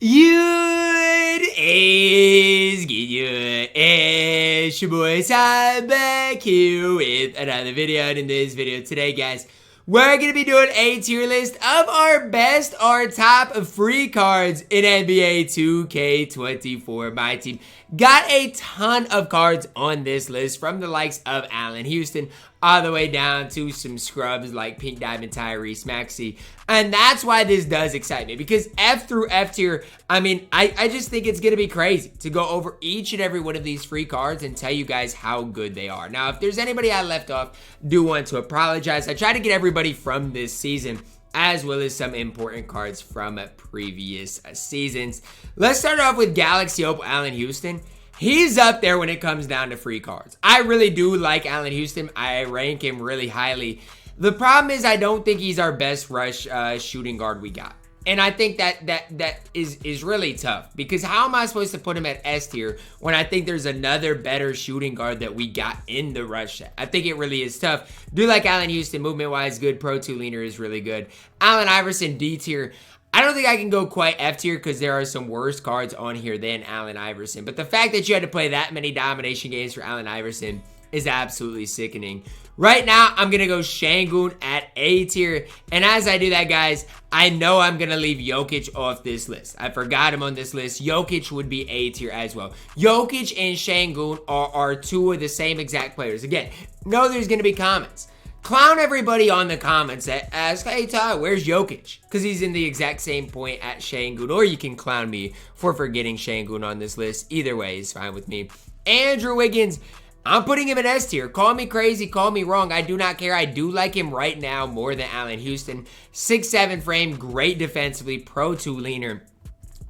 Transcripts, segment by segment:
Good is good. It's your boy Sam back here with another video. And in this video today, guys, we're gonna be doing a tier list of our best, our top free cards in NBA 2K24 MyTEAM. Got a ton of cards on this list from the likes of Allen Houston all the way down to some scrubs like Pink Diamond Tyrese Maxey. And that's why this does excite me, because F through F tier, I mean, I just think it's going to be crazy to go over each and every one of these free cards and tell you guys how good they are. Now, if there's anybody I left off, do want to apologize. I try to get everybody from this season, as well as some important cards from previous seasons. Let's start off with Galaxy Hope Allen Houston. He's up there when it comes down to free cards. I really do like Allen Houston. I rank him really highly. The problem is I don't think he's our best rush shooting guard we got. And I think that is really tough, because how am I supposed to put him at S tier when I think there's another better shooting guard that we got in the rush set? I think it really is tough. Do like Allen Houston, movement-wise, good. Pro 2 leaner is really good. Allen Iverson, D tier. I don't think I can go quite F tier because there are some worse cards on here than Allen Iverson. But the fact that you had to play that many domination games for Allen Iverson is absolutely sickening. Right now, I'm going to go Şengün at A tier. And as I do that, guys, I know I'm going to leave Jokic off this list. I forgot him on this list. Jokic would be A tier as well. Jokic and Şengün are two of the same exact players. Again, no, there's going to be comments. Clown everybody on the comments that ask, hey Ty, where's Jokic? Because he's in the exact same point at Şengün. Or you can clown me for forgetting Şengün on this list. Either way is fine with me. Andrew Wiggins, I'm putting him in S tier. Call me crazy, call me wrong. I do not care. I do like him right now more than Allen Houston. 6'7" frame, great defensively, Pro 2 leaner.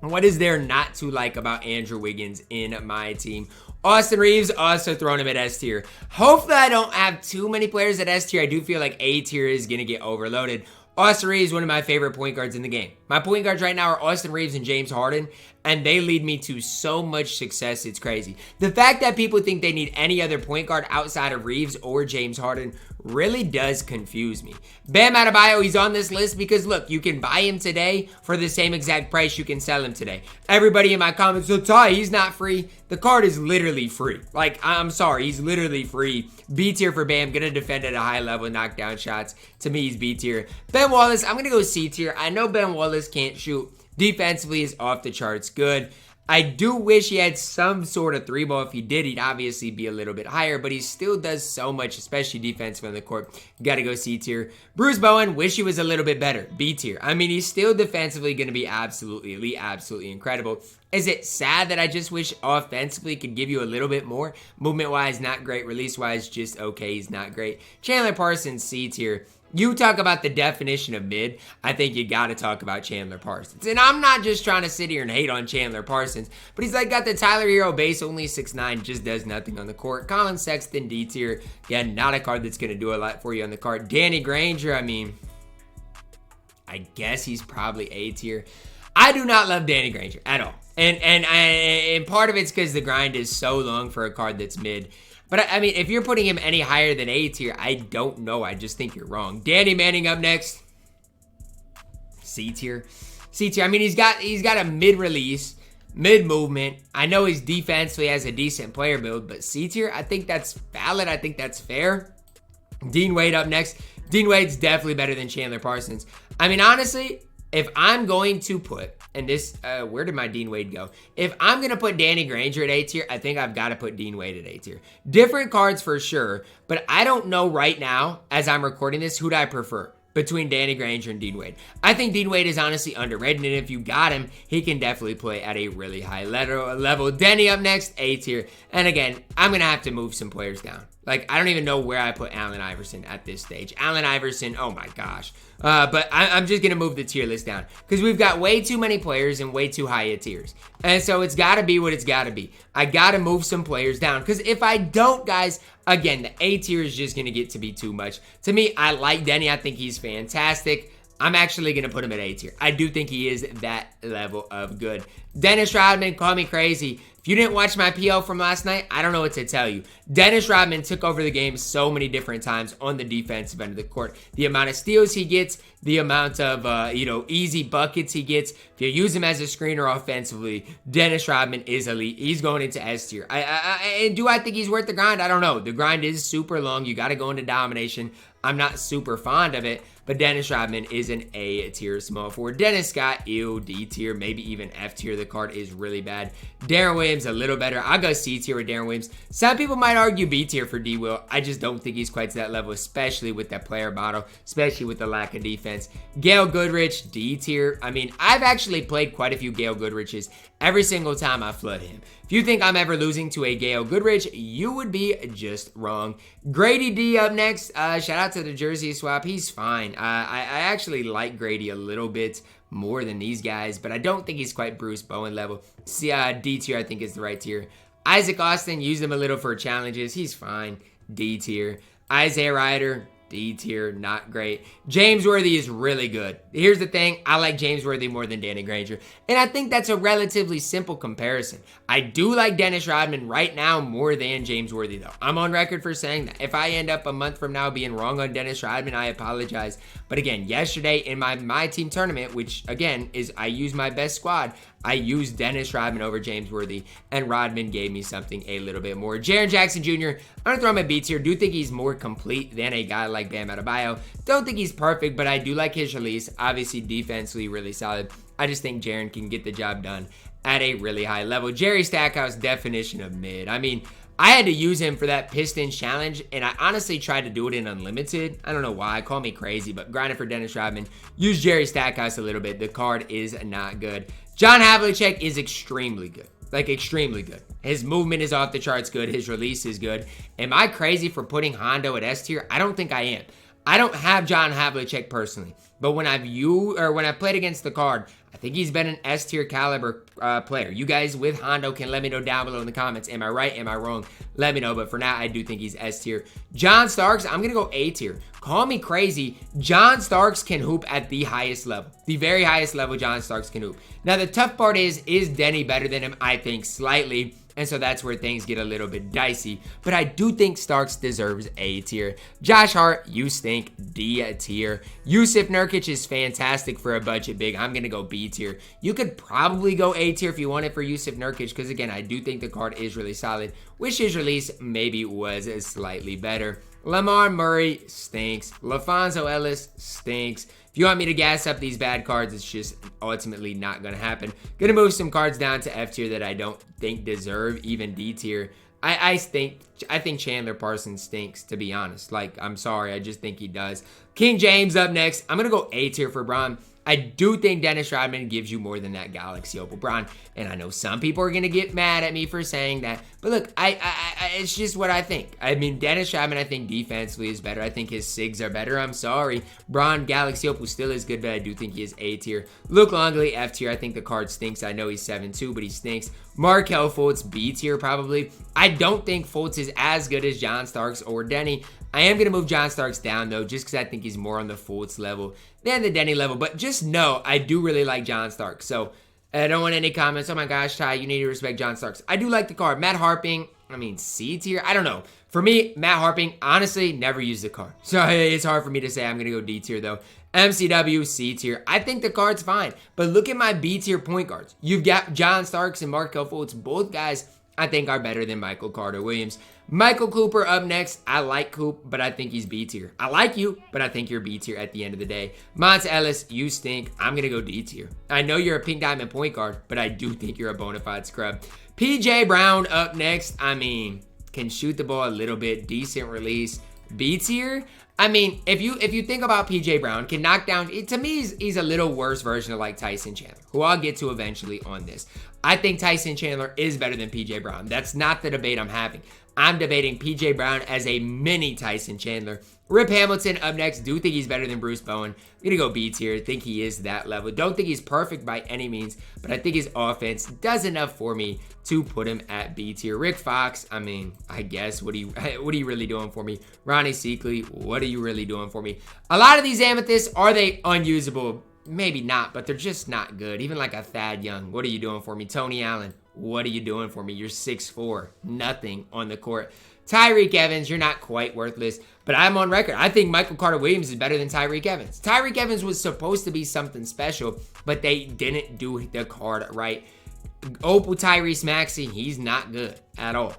What is there not to like about Andrew Wiggins in my team? Austin Reeves, also throwing him at S tier. Hopefully I don't have too many players at S tier. I do feel like A tier is going to get overloaded. Austin Reeves, one of my favorite point guards in the game. My point guards right now are Austin Reeves and James Harden, and they lead me to so much success, it's crazy. The fact that people think they need any other point guard outside of Reeves or James Harden really does confuse me. Bam Adebayo, he's on this list because, look, you can buy him today for the same exact price you can sell him today. Everybody in my comments, so Ty, he's not free. The card is literally free. Like, I'm sorry, he's literally free. B tier for Bam, gonna defend at a high level, knock down shots. To me, he's B tier. Ben Wallace, I'm gonna go C tier. I know Ben Wallace can't shoot. Defensively is off the charts good. I do wish he had some sort of 3-ball. If he did, he'd obviously be a little bit higher, but he still does so much, especially defensive on the court. Gotta go C tier. Bruce Bowen, wish he was a little bit better. B tier. I mean, he's still defensively gonna be absolutely elite, absolutely incredible. Is it sad that I just wish offensively could give you a little bit more? Movement-wise, not great. Release-wise, just okay. He's not great. Chandler Parsons, C tier. You talk about the definition of mid, I think you got to talk about Chandler Parsons. And I'm not just trying to sit here and hate on Chandler Parsons, but he's like got the Tyler Hero base, only 6'9", just does nothing on the court. Colin Sexton, D tier. Again, not a card that's going to do a lot for you on the card. Danny Granger, I mean, I guess he's probably A tier. I do not love Danny Granger at all. And part of it's because the grind is so long for a card that's mid. But, I mean, if you're putting him any higher than A tier, I don't know. I just think you're wrong. Danny Manning up next. C tier. C tier. I mean, he's got a mid-release, mid-movement. I know he's defensively has a decent player build, but C tier, I think that's valid. I think that's fair. Dean Wade up next. Dean Wade's definitely better than Chandler Parsons. I mean, honestly, if I'm going to put, and this, where did my Dean Wade go? If I'm going to put Danny Granger at A tier, I think I've got to put Dean Wade at A tier. Different cards for sure, but I don't know right now, as I'm recording this, who do I prefer between Danny Granger and Dean Wade. I think Dean Wade is honestly underrated, and if you got him, he can definitely play at a really high level. Denny up next, A tier. And again, I'm going to have to move some players down. Like, I don't even know where I put Allen Iverson at this stage. Allen Iverson, oh my gosh. But I'm just going to move the tier list down, because we've got way too many players and way too high tiers. And so it's got to be what it's got to be. I got to move some players down, because if I don't, guys, again, the A tier is just going to get to be too much. To me, I like Denny. I think he's fantastic. I'm actually going to put him at A tier. I do think he is that level of good. Dennis Rodman, call me crazy. If you didn't watch my PL from last night, I don't know what to tell you. Dennis Rodman took over the game so many different times on the defensive end of the court. The amount of steals he gets, the amount of, easy buckets he gets. If you use him as a screener offensively, Dennis Rodman is elite. He's going into S tier. And do I think he's worth the grind? I don't know. The grind is super long. You got to go into domination. I'm not super fond of it, but Dennis Rodman is an A tier small forward. Dennis Scott, ew, D tier, maybe even F tier. The card is really bad. Deron Williams, a little better. I'll go C tier with Deron Williams. Some people might argue B tier for D Will. I just don't think he's quite to that level, especially with that player model, especially with the lack of defense. Gail Goodrich, D tier. I mean, I've actually played quite a few Gail Goodriches. Every single time I flood him. If you think I'm ever losing to a Gail Goodrich, you would be just wrong. Grady D up next. Shout out to the jersey swap. He's fine. I actually like Grady a little bit more than these guys, but I don't think he's quite Bruce Bowen level. D tier I think is the right tier. Isaac Austin, use him a little for challenges. He's fine. D tier. Isaiah Ryder, D tier, not great. James Worthy is really good. Here's the thing, I like James Worthy more than Danny Granger, and I think that's a relatively simple comparison. I do like Dennis Rodman right now more than James Worthy, though. I'm on record for saying that. If I end up a month from now being wrong on Dennis Rodman, I apologize. But again, yesterday in my team tournament, which again is I use my best squad, I used Dennis Rodman over James Worthy, and Rodman gave me something a little bit more. Jaren Jackson Jr., I'm going to throw him at B tier. Do think he's more complete than a guy like Bam Adebayo. Don't think he's perfect, but I do like his release. Obviously, defensively, really solid. I just think Jaren can get the job done at a really high level. Jerry Stackhouse, definition of mid. I mean, I had to use him for that Pistons challenge, and I honestly tried to do it in Unlimited. I don't know why. Call me crazy, but grinding for Dennis Rodman. Use Jerry Stackhouse a little bit. The card is not good. John Havlicek is extremely good. Like, extremely good. His movement is off the charts good. His release is good. Am I crazy for putting Hondo at S tier? I don't think I am. I don't have John Havlicek personally, but when I've played against the card, I think he's been an S tier caliber player. You guys with Hondo can let me know down below in the comments. Am I right? Am I wrong? Let me know. But for now, I do think he's S tier. John Starks, I'm gonna go A tier. Call me crazy. John Starks can hoop at the highest level, the very highest level. John Starks can hoop. Now the tough part is Denny better than him? I think slightly. And so that's where things get a little bit dicey. But I do think Starks deserves A tier. Josh Hart, you stink. D tier. Yusuf Nurkic is fantastic for a budget big. I'm going to go B tier. You could probably go A tier if you want it for Yusuf Nurkic, because again, I do think the card is really solid. Wish his release maybe was slightly better. Lamar Murray stinks. LaFonso Ellis stinks. If you want me to gas up these bad cards, it's just ultimately not going to happen. Going to move some cards down to F tier that I don't think deserve even D tier. I think Chandler Parsons stinks, to be honest. Like, I'm sorry. I just think he does. King James up next. I'm going to go A tier for Bron. I do think Dennis Rodman gives you more than that Galaxy Opal Bron, and I know some people are going to get mad at me for saying that, but look, it's just what I think. I mean, Dennis Rodman, I think defensively is better. I think his SIGs are better. I'm sorry. Bron, Galaxy Opal still is good, but I do think he is A tier. Luke Longley, F tier. I think the card stinks. I know he's 7'2", but he stinks. Markelle Fultz, B tier probably. I don't think Fultz is as good as John Starks or Denny. I am going to move John Starks down, though, just because I think he's more on the Fultz level than the Denny level. But just know, I do really like John Starks. So, I don't want any comments. Oh my gosh, Ty, you need to respect John Starks. I do like the card. Matt Harping, I mean, C tier? I don't know. For me, Matt Harping, honestly, never used the card. So, it's hard for me to say. I'm going to go D tier, though. MCW, C tier. I think the card's fine. But look at my B tier point guards. You've got John Starks and Markelle Fultz. Both guys I think are better than Michael Carter-Williams. Michael Cooper up next. I like Coop, but I think he's B tier. I like you, but I think you're B tier at the end of the day. Monta Ellis, you stink. I'm going to go D tier. I know you're a pink diamond point guard, but I do think you're a bona fide scrub. PJ Brown up next. I mean, can shoot the ball a little bit. Decent release. B tier? I mean, if you think about PJ Brown, can knock down, to me, he's a little worse version of like Tyson Chandler, who I'll get to eventually on this. I think Tyson Chandler is better than PJ Brown. That's not the debate I'm having. I'm debating PJ Brown as a mini Tyson Chandler. Rip Hamilton up next. Do think he's better than Bruce Bowen. I'm going to go B tier. Think he is that level. Don't think he's perfect by any means, but I think his offense does enough for me to put him at B tier. Rick Fox, I mean, I guess, what are you really doing for me? Ronnie Seekley, what are you really doing for me? A lot of these amethysts, are they unusable? Maybe not, but they're just not good. Even like a Thad Young, what are you doing for me? Tony Allen, what are you doing for me? You're 6'4", nothing on the court. Tyreke Evans, you're not quite worthless, but I'm on record. I think Michael Carter-Williams is better than Tyreke Evans. Tyreke Evans was supposed to be something special, but they didn't do the card right. Opal Tyrese Maxey, he's not good at all.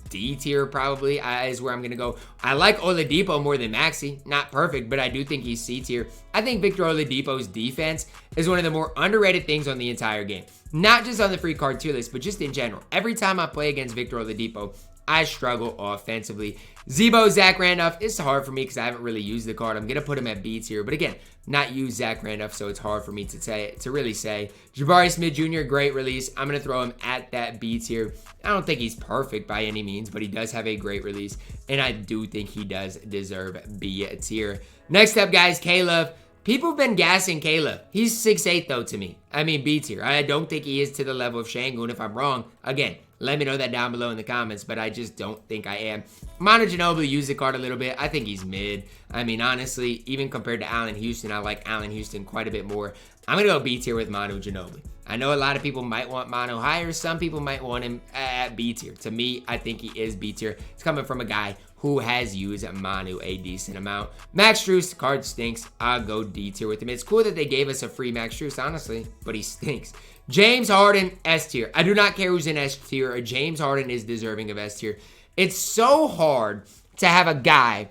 D tier probably is where I'm going to go. I like Oladipo more than Maxey. Not perfect, but I do think he's C tier. I think Victor Oladipo's defense is one of the more underrated things on the entire game. Not just on the free card tier list, but just in general. Every time I play against Victor Oladipo, I struggle offensively. Zebo, Zach Randolph, it's hard for me because I haven't really used the card. I'm going to put him at B tier. But again, not use Zach Randolph, so it's hard for me to really say. Jabari Smith Jr., great release. I'm going to throw him at that B tier. I don't think he's perfect by any means, but he does have a great release. And I do think he does deserve B tier. Next up, guys, Caleb. People have been gassing Caleb. He's 6'8", though, to me. I mean, B tier. I don't think he is to the level of Şengün. If I'm wrong, again, let me know that down below in the comments, but I just don't think I am. Manu Ginobili used the card a little bit. I think he's mid. I mean, honestly, even compared to Allen Houston, I like Allen Houston quite a bit more. I'm going to go B tier with Manu Ginobili. I know a lot of people might want Manu higher. Some people might want him at B tier. To me, I think he is B tier. It's coming from a guy who has used Manu a decent amount. Max Strus, card stinks. I'll go D tier with him. It's cool that they gave us a free Max Strus, honestly, but he stinks. James Harden, S tier. I do not care who's in S tier. James Harden is deserving of S tier. It's so hard to have a guy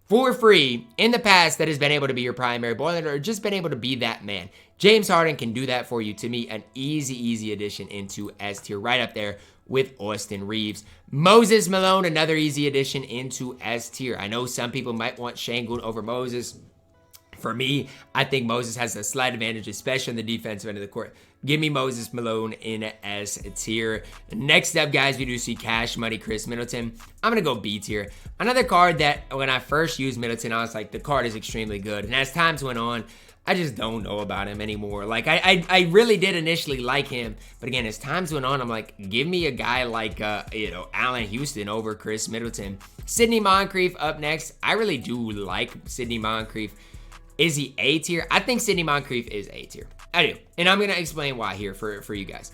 for free in the past that has been able to be your primary ball handler or just been able to be that man. James Harden can do that for you. To me, an easy addition into S tier, right up there with Austin Reeves. Moses Malone, another easy addition into S tier. I know some people might want Şengün over Moses. For me, I think Moses has a slight advantage, especially on the defensive end of the court. Give me Moses Malone in S tier. Next up, guys, we do see Cash Money Chris Middleton. I'm going to go B tier. Another card that when I first used Middleton, I was like, the card is extremely good. And as times went on, I just don't know about him anymore. Like, I really did initially like him. But again, as times went on, I'm like, give me a guy like, Allen Houston over Chris Middleton. Sidney Moncrief up next. I really do like Sidney Moncrief. Is he A tier? I think Sidney Moncrief is A tier. I do. And I'm going to explain why here for you guys.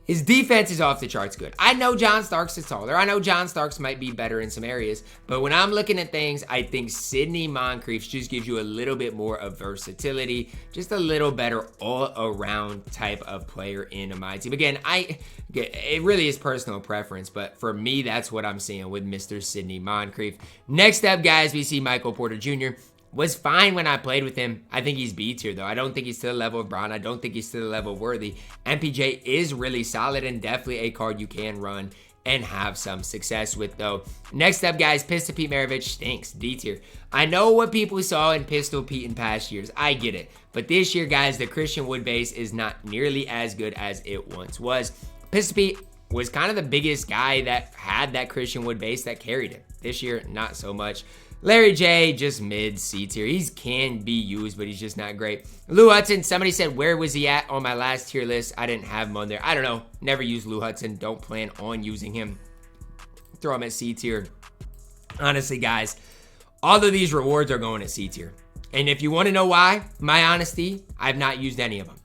His defense is off the charts good. I know John Starks is taller. I know John Starks might be better in some areas. But when I'm looking at things, I think Sidney Moncrief just gives you a little bit more of versatility. Just a little better all-around type of player in my team. Again, it really is personal preference. But for me, that's what I'm seeing with Mr. Sidney Moncrief. Next up, guys, we see Michael Porter Jr. Was fine when I played with him. I think he's B tier, though. I don't think he's to the level of Braun. I don't think he's to the level of Worthy. MPJ is really solid and definitely a card you can run and have some success with, though. Next up, guys, Pistol Pete Maravich stinks. D tier. I know what people saw in Pistol Pete in past years. I get it. But this year, guys, the Christian Wood base is not nearly as good as it once was. Pistol Pete was kind of the biggest guy that had that Christian Wood base that carried him. This year, not so much. Larry J, just mid C tier. He can be used, but he's just not great. Lou Hudson, somebody said, where was he at on my last tier list? I didn't have him on there. I don't know. Never used Lou Hudson. Don't plan on using him. Throw him at C tier. Honestly, guys, all of these rewards are going at C tier. And if you want to know why, my honesty, I've not used any of them.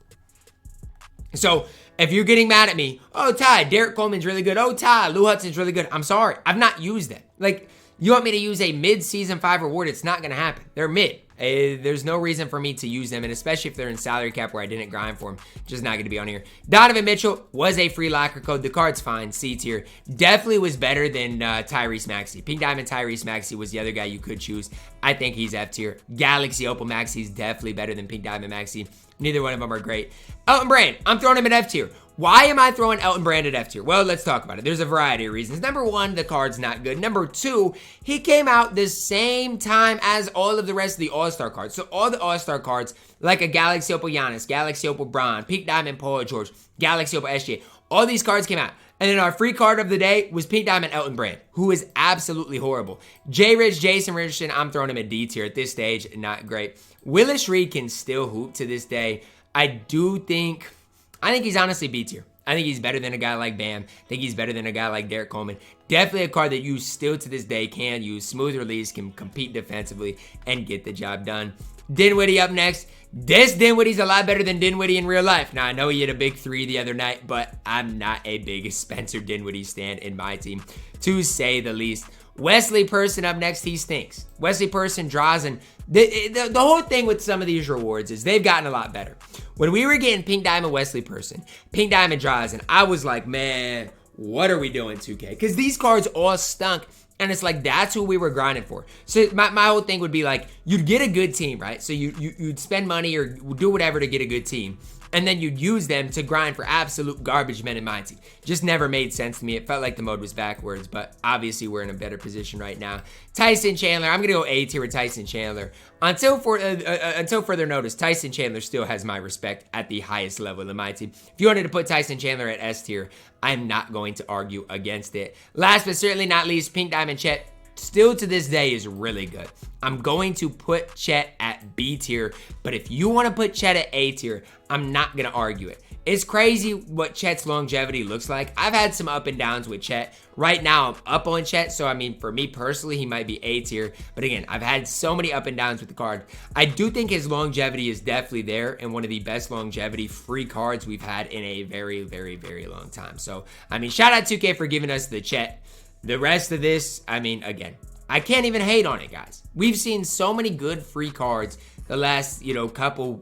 So if you're getting mad at me, oh, Ty, Derek Coleman's really good. Oh, Ty, Lou Hudson's really good. I'm sorry. I've not used them. Like, you want me to use a mid-season 5 reward? It's not going to happen. They're mid. There's no reason for me to use them, and especially if they're in salary cap where I didn't grind for them, just not going to be on here. Donovan Mitchell was a free locker code. The card's fine, C tier. Definitely was better than Tyrese Maxey. Pink Diamond Tyrese Maxey was the other guy you could choose. I think he's F tier. Galaxy Opal Maxey's definitely better than Pink Diamond Maxey. Neither one of them are great. Elton Brand, I'm throwing him at F tier. Why am I throwing Elton Brand at F tier? Well, let's talk about it. There's a variety of reasons. Number one, the card's not good. Number two, he came out the same time as all of the rest of the All-Star cards. So all the All-Star cards, like a Galaxy Opal Giannis, Galaxy Opal Bron, Pink Diamond Paul George, Galaxy Opal SGA, all these cards came out. And then our free card of the day was Pink Diamond Elton Brand, who is absolutely horrible. J-Rich, Jason Richardson, I'm throwing him at D tier at this stage. Not great. Willis Reed can still hoop to this day. I think he's honestly B tier. I think he's better than a guy like Bam. I think he's better than a guy like Derek Coleman. Definitely a card that you still to this day can use. Smooth release, can compete defensively, and get the job done. Dinwiddie up next. This Dinwiddie's a lot better than Dinwiddie in real life. Now, I know he hit a big 3 the other night, but I'm not a big Spencer Dinwiddie stan in my team, to say the least. Wesley Person up next, he stinks. Wesley Person, Drazen. The whole thing with some of these rewards is they've gotten a lot better. When we were getting Pink Diamond Wesley Person, Pink Diamond Drazen, I was like, man, what are we doing, 2K? Because these cards all stunk. And it's like, that's who we were grinding for. So my whole thing would be like, you'd get a good team, right? So you'd spend money or do whatever to get a good team. And then you'd use them to grind for absolute garbage men in my team. Just never made sense to me. It felt like the mode was backwards, but obviously we're in a better position right now. Tyson Chandler, I'm going to go A tier with Tyson Chandler. Until further notice, Tyson Chandler still has my respect at the highest level in my team. If you wanted to put Tyson Chandler at S tier, I'm not going to argue against it. Last but certainly not least, Pink Diamond Chet. Still to this day is really good. I'm going to put Chet at B tier, but if you want to put Chet at A tier, I'm not going to argue it. It's crazy what Chet's longevity looks like. I've had some up and downs with Chet. Right now, I'm up on Chet, so I mean, for me personally, he might be A tier. But again, I've had so many up and downs with the card. I do think his longevity is definitely there and one of the best longevity free cards we've had in a very, very, very long time. So, I mean, shout out 2K for giving us the Chet. The rest of this, I mean, again, I can't even hate on it, guys. We've seen so many good free cards the last, couple,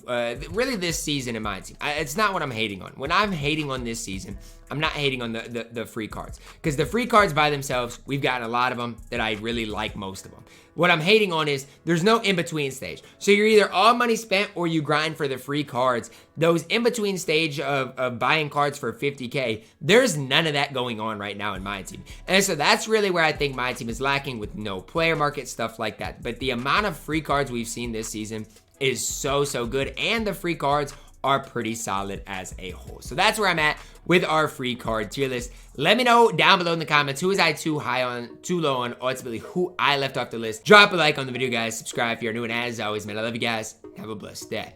really this season in my team. It's not what I'm hating on. When I'm hating on this season, I'm not hating on the free cards. Because the free cards by themselves, we've gotten a lot of them that I really like most of them. What I'm hating on is there's no in-between stage. So you're either all money spent or you grind for the free cards. Those in-between stage of buying cards for 50K, there's none of that going on right now in my team. And so that's really where I think my team is lacking with no player market, stuff like that. But the amount of free cards we've seen this season is so good. And the free cards are pretty solid as a whole. So that's where I'm at with our free card tier list. Let me know down below in the comments, who is I too high on, too low on, ultimately who I left off the list. Drop a like on the video, guys. Subscribe if you're new, and as always, man, I love you guys. Have a blessed day.